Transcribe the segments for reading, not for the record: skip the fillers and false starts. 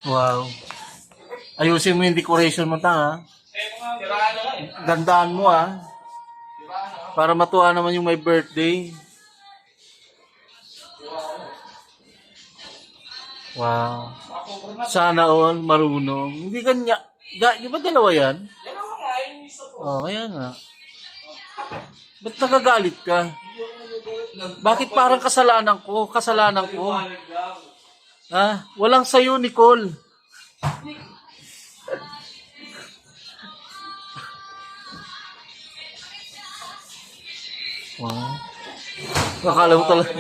Wow. Ayusin mo yung decoration mo, ha? Gandaan mo, ha? Para matuwa naman yung my birthday. Wow. Sana all marunong. Hindi kanya. Di ba dalawa yan? Oh, kaya nga. Ba't nagagalit ka? Bakit parang kasalanan ko? Kasalanan ko. Ha? Walang sayo, Nicole. Wow. Akala mo talaga.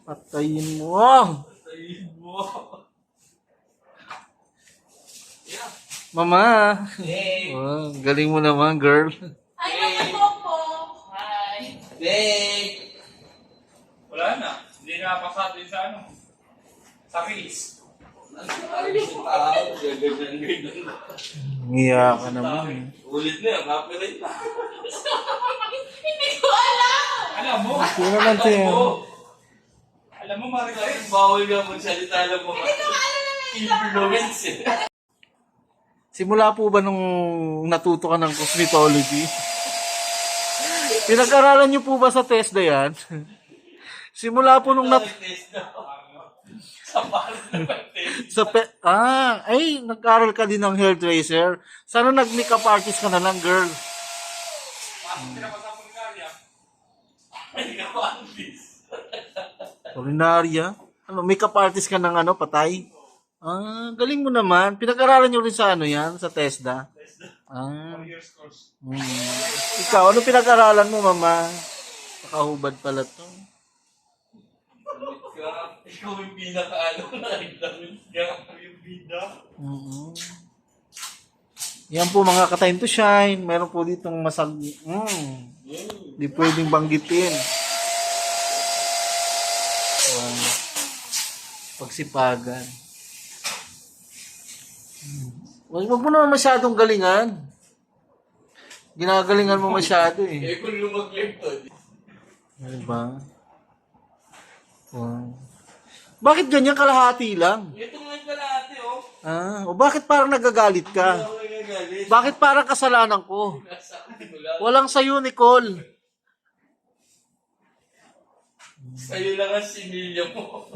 Patayin mo. Mama. Oh, galing mo naman, girl. Ay, nakapopo. Hi. Hey! Wala na. Hindi na pasado sa ano. Sa release. Ngiya ka naman. Ulit na yan. Copyright na. Hindi ko alam. Alam mo. Sino naman Alam siya? mo. Alam mo, Maricel, bawal nga magsalita. Alam mo. Hindi ko alam na Influence eh. Simula po ba nung natuto ka ng cosmetology? Pinag-aralan niyo po ba sa TESDA yan? Simula po nung Sa parang nag-test. nag-aral ka din ng hairdresser. Sana nag-makeup artist ka na lang, girl. Pasok sila pa sa Bulgaria. Hindi ka pa artist. Culinaria? Ano, makeup artist ka ng patay? Galing mo naman. Pinag-aralan niyo rin sa yan, sa TESDA. 4 years course. Ikaw, ano pinag-aralan mo, mama? Nakahubad pala to. Ikaw yung pinaka-ano. Nakagdamit ka yung bida. Yan po mga ka-time to shine. Meron po ditong di pwedeng banggitin. Pagsipagan. Wag mo naman masyadong galingan. Ginagalingan mo masyado eh. Eh kung lumaglag to. Diba? Wow. Bakit ganyan kalahati lang? Ito nga yung kalahati oh. O bakit parang nagagalit ka? Ako nagagalit. Bakit parang kasalanan ko? Nasabi ko lang. Walang sayo, Nicole. Sa'yo lang ang similya mo.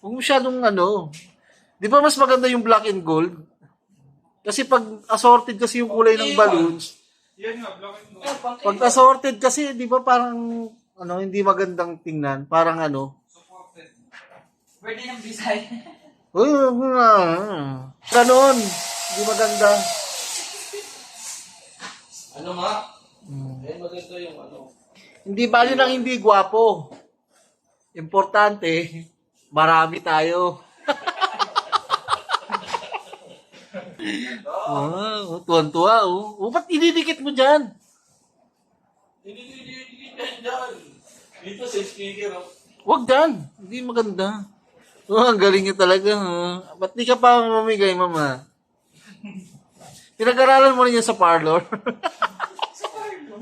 Huwag masyadong Di ba mas maganda yung black and gold? Kasi pag assorted kasi yung kulay ng balloons, Yan nga, black and gold. pag assorted kasi, di ba parang hindi magandang tingnan. Parang Supported. Pwede ng bisay. uy, ganon. Hindi maganda. Ano nga? Eh, maganda yung Hindi bali lang hindi gwapo. Importante, marami tayo. Tuwan-tuwa, ba't ididikit mo dyan? Hindi dyan. Dito sa speaker Huwag dyan. Hindi maganda. Ang galing niya talaga. Ba't di ka pa mamigay, mama? Pinag-aralan mo rin yan sa parlor.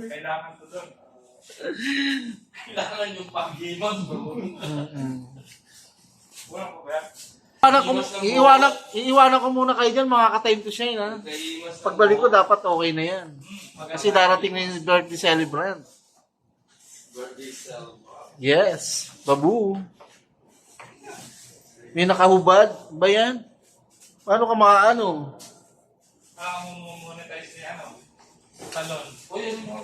Kailangan to doon. Kailangan yung pag-iwan bro. Wala ko ba? Iiwanan ko muna kayo dyan, mga ka-time to shine, ha? Pagbalik ko, dapat okay na yan. Kasi darating na yung birthday celebrant. Birthday celebrant. Yes, babu. May nakahubad ba yan? Paano ka makaano? Monetize niya salon. O yan yung mga